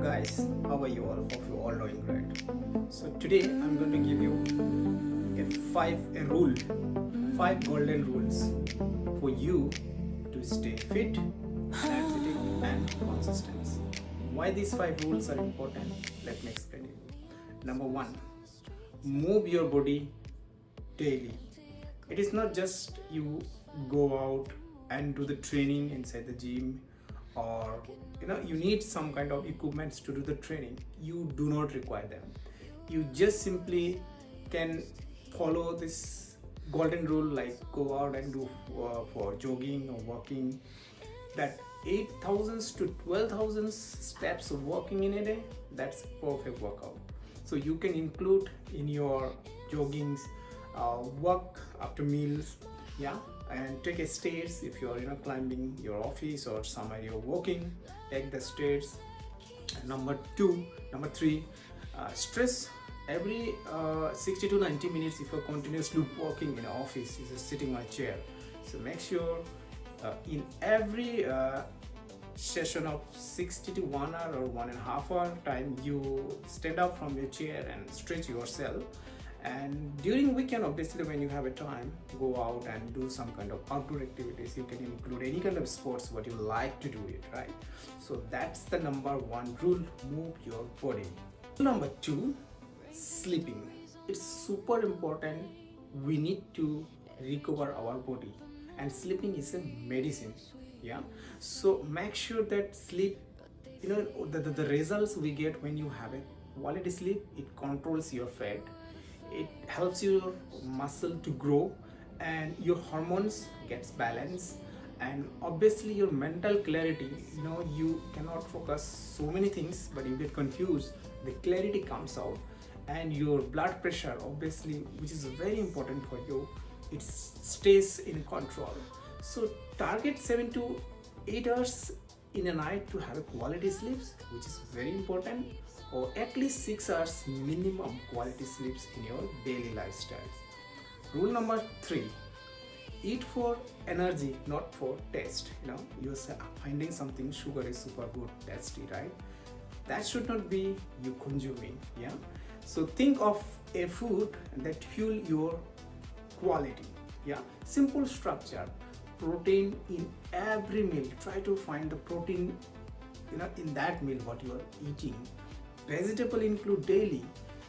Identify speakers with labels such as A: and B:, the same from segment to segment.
A: guys, how are you all? Hope you all doing great. So today I'm going to give you a rule, five golden rules for you to stay fit, energetic, and consistent. Why these five rules are important? Let me explain it. Number one, move your body daily. It is not just you go out and do the training inside the gym, or you need some kind of equipments to do the training. You do not require them. You just simply can follow this golden rule, like go out and do for jogging or walking, that 8,000 to 12,000 steps of walking in a day. That's perfect workout. So you can include in your joggings, walk after meals, yeah, and take a stairs if you're climbing your office or somewhere you're walking. Take the stairs. Number three, stress every 60 to 90 minutes. If you're continuously walking in an office, you're just sitting on a chair, so make sure in every session of 60 to 1 hour or 1.5 hour time, you stand up from your chair and stretch yourself. And during weekend, obviously, when you have a time, go out and do some kind of outdoor activities. You can include any kind of sports what you like to do it, right? So that's the number one rule: move your body. Number two, sleeping. It's super important. We need to recover our body, and sleeping is a medicine. Yeah. So make sure that sleep. The results we get when you have a quality sleep. It controls your fat. It helps your muscle to grow, and your hormones gets balanced, and obviously your mental clarity. You cannot focus so many things, but you get confused. The clarity comes out, and your blood pressure, obviously, which is very important for you, it stays in control. So target 7 to 8 hours in a night to have a quality sleeps, which is very important, or at least 6 hours minimum quality sleeps in your daily lifestyles. Rule number 3, eat for energy, not for taste. You're finding something sugar is super good, tasty, right? That should not be you consuming. Yeah. So think of a food that fuel your quality. Yeah. Simple structure: protein in every meal. Try to find the protein in that meal what you are eating. Vegetable include daily,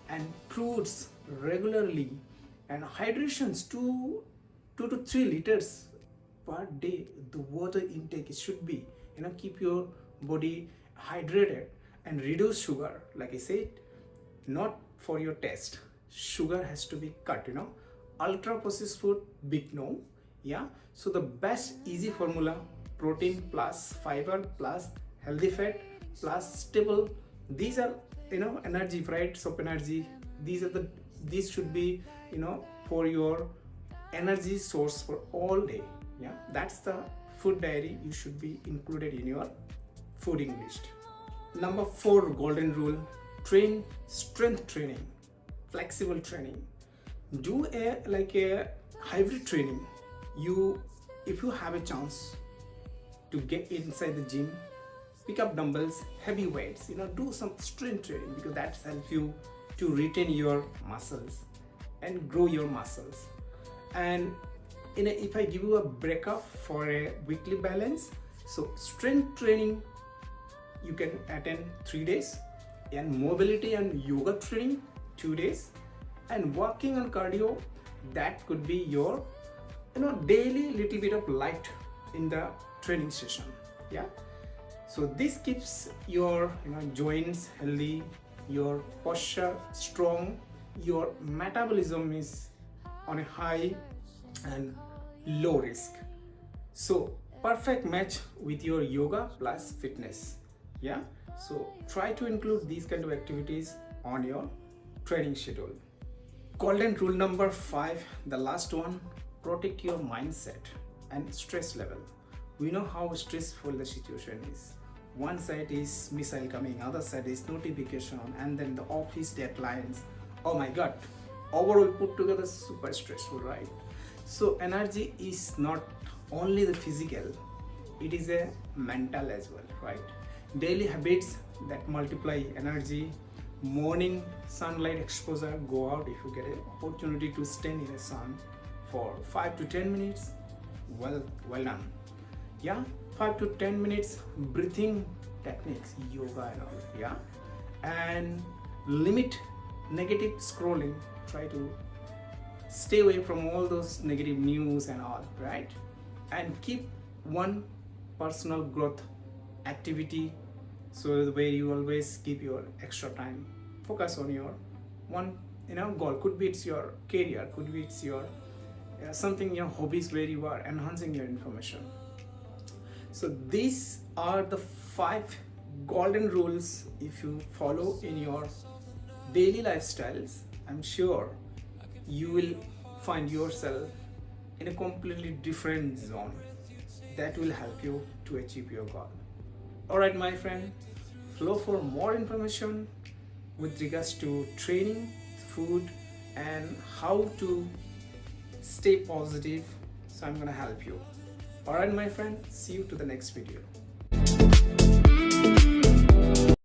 A: and fruits regularly, and hydrations 2 to 3 liters per day. The water intake should be, keep your body hydrated, and reduce sugar. Like I said, not for your taste. Sugar has to be cut. Ultra processed food, big no. Yeah. So the best easy formula: protein plus fiber plus healthy fat plus stable. These are energy, right? So energy, these should be for your energy source for all day. Yeah, that's the food diary you should be included in your fooding list. Number 4 golden rule: train strength training, flexible training. Do a hybrid training. If you have a chance to get inside the gym, pick up dumbbells, heavy weights, do some strength training, because that helps you to retain your muscles and grow your muscles. And if I give you a breakup for a weekly balance, so strength training you can attend 3 days, and mobility and yoga training 2 days, and walking and cardio, that could be your daily little bit of light in the training session. Yeah. So this keeps your joints healthy, your posture strong, your metabolism is on a high and low risk. So perfect match with your yoga plus fitness. Yeah. So try to include these kind of activities on your training schedule. Golden rule number 5, the last one: protect your mindset and stress level. We know how stressful the situation is. One side is missile coming, other side is notification, and then the office deadlines. Oh my god, overall put together super stressful, right? So energy is not only the physical, it is a mental as well, right? Daily habits that multiply energy. Morning sunlight exposure, go out if you get an opportunity to stand in the sun for 5 to 10 minutes. Well done. Yeah, 5 to 10 minutes breathing techniques, yoga and all. Yeah, and limit negative scrolling. Try to stay away from all those negative news and all, right? And keep one personal growth activity, so the way you always keep your extra time focus on your one goal. Could be it's your career, could be it's your something, your hobbies where you are enhancing your information. So these are the 5 golden rules. If you follow in your daily lifestyles, I'm sure you will find yourself in a completely different zone that will help you to achieve your goal. Alright, my friend, flow for more information with regards to training, food, and how to stay positive. So I'm gonna help you. Alright, my friend, see you to the next video.